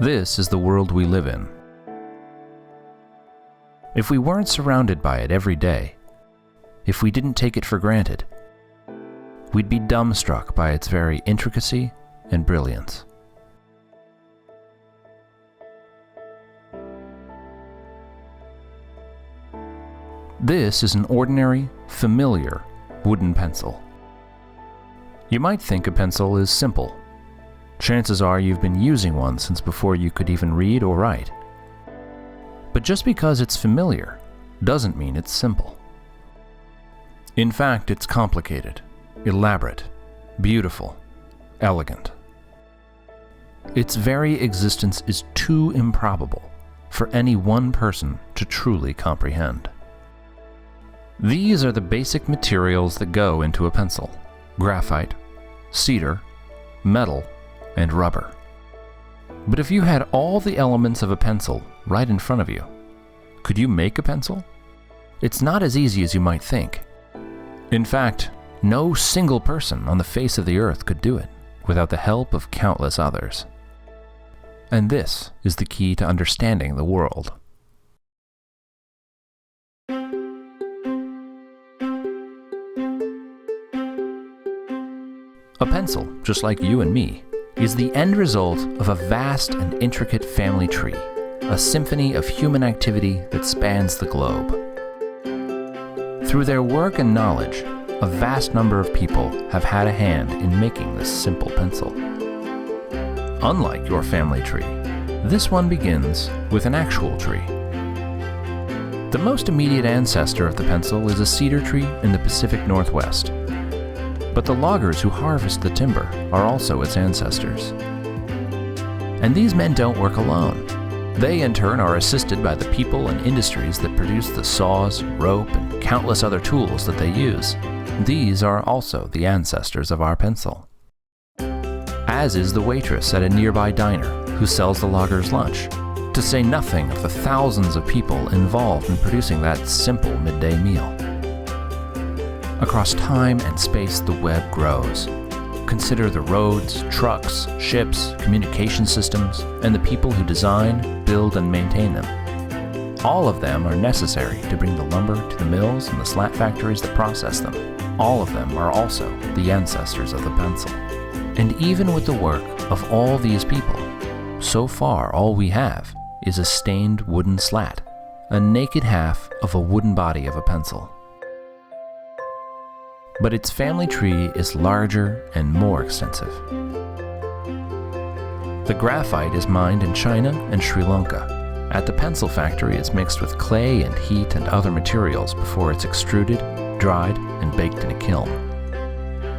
This is the world we live in. If we weren't surrounded by it every day, if we didn't take it for granted, we'd be dumbstruck by its very intricacy and brilliance. This is an ordinary, familiar wooden pencil. You might think a pencil is simple. Chances are you've been using one since before you could even read or write. But just because it's familiar doesn't mean it's simple. In fact, it's complicated, elaborate, beautiful, elegant. Its very existence is too improbable for any one person to truly comprehend. These are the basic materials that go into a pencil: graphite, cedar, metal, and rubber. But if you had all the elements of a pencil right in front of you, could you make a pencil? It's not as easy as you might think. In fact, no single person on the face of the earth could do it without the help of countless others. And this is the key to understanding the world. A pencil, just like you and me, is the end result of a vast and intricate family tree, a symphony of human activity that spans the globe. Through their work and knowledge, a vast number of people have had a hand in making this simple pencil. Unlike your family tree, this one begins with an actual tree. The most immediate ancestor of the pencil is a cedar tree in the Pacific Northwest. But the loggers who harvest the timber are also its ancestors. And these men don't work alone. They in turn are assisted by the people and industries that produce the saws, rope, and countless other tools that they use. These are also the ancestors of our pencil. As is the waitress at a nearby diner who sells the loggers lunch, to say nothing of the thousands of people involved in producing that simple midday meal. Across time and space, the web grows. Consider the roads, trucks, ships, communication systems, and the people who design, build, and maintain them. All of them are necessary to bring the lumber to the mills and the slat factories that process them. All of them are also the ancestors of the pencil. And even with the work of all these people, so far all we have is a stained wooden slat, a naked half of a wooden body of a pencil. But its family tree is larger and more extensive. The graphite is mined in China and Sri Lanka. At the pencil factory, it's mixed with clay and heat and other materials before it's extruded, dried, and baked in a kiln.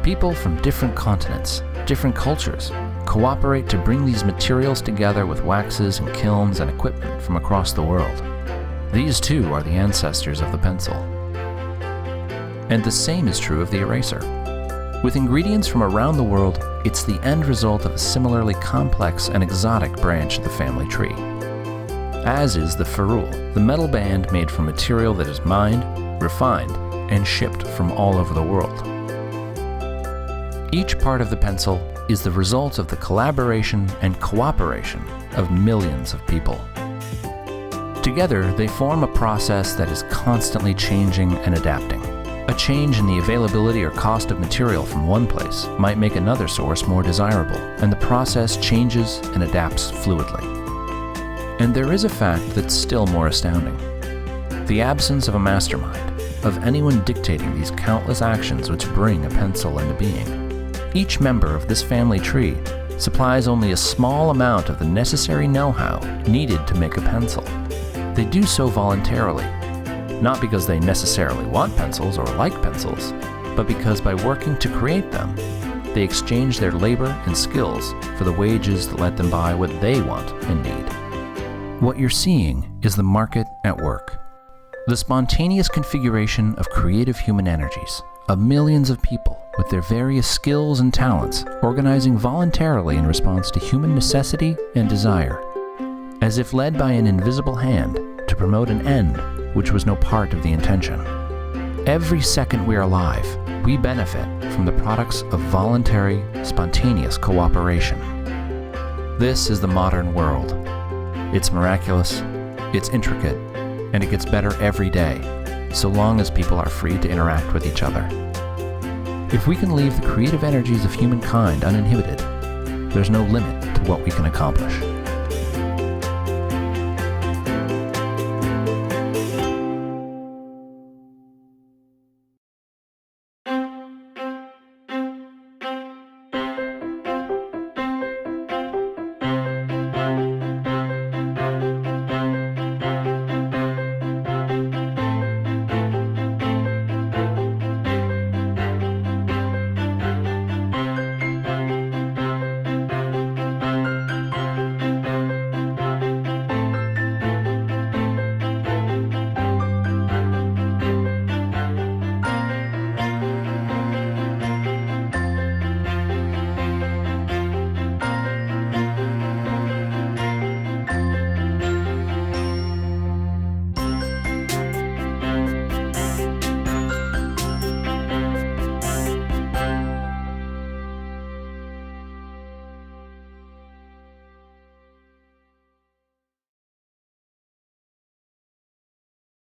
People from different continents, different cultures, cooperate to bring these materials together with waxes and kilns and equipment from across the world. These too are the ancestors of the pencil. And the same is true of the eraser. With ingredients from around the world, it's the end result of a similarly complex and exotic branch of the family tree. As is the ferrule, the metal band made from material that is mined, refined, and shipped from all over the world. Each part of the pencil is the result of the collaboration and cooperation of millions of people. Together, they form a process that is constantly changing and adapting. A change in the availability or cost of material from one place might make another source more desirable, and the process changes and adapts fluidly. And there is a fact that's still more astounding: the absence of a mastermind, of anyone dictating these countless actions which bring a pencil into being. Each member of this family tree supplies only a small amount of the necessary know-how needed to make a pencil. They do so voluntarily, not because they necessarily want pencils or like pencils, but because by working to create them, they exchange their labor and skills for the wages that let them buy what they want and need. What you're seeing is the market at work. The spontaneous configuration of creative human energies, of millions of people with their various skills and talents organizing voluntarily in response to human necessity and desire, as if led by an invisible hand to promote an end which was no part of the intention. Every second we are alive, we benefit from the products of voluntary, spontaneous cooperation. This is the modern world. It's miraculous, it's intricate, and it gets better every day, so long as people are free to interact with each other. If we can leave the creative energies of humankind uninhibited, there's no limit to what we can accomplish.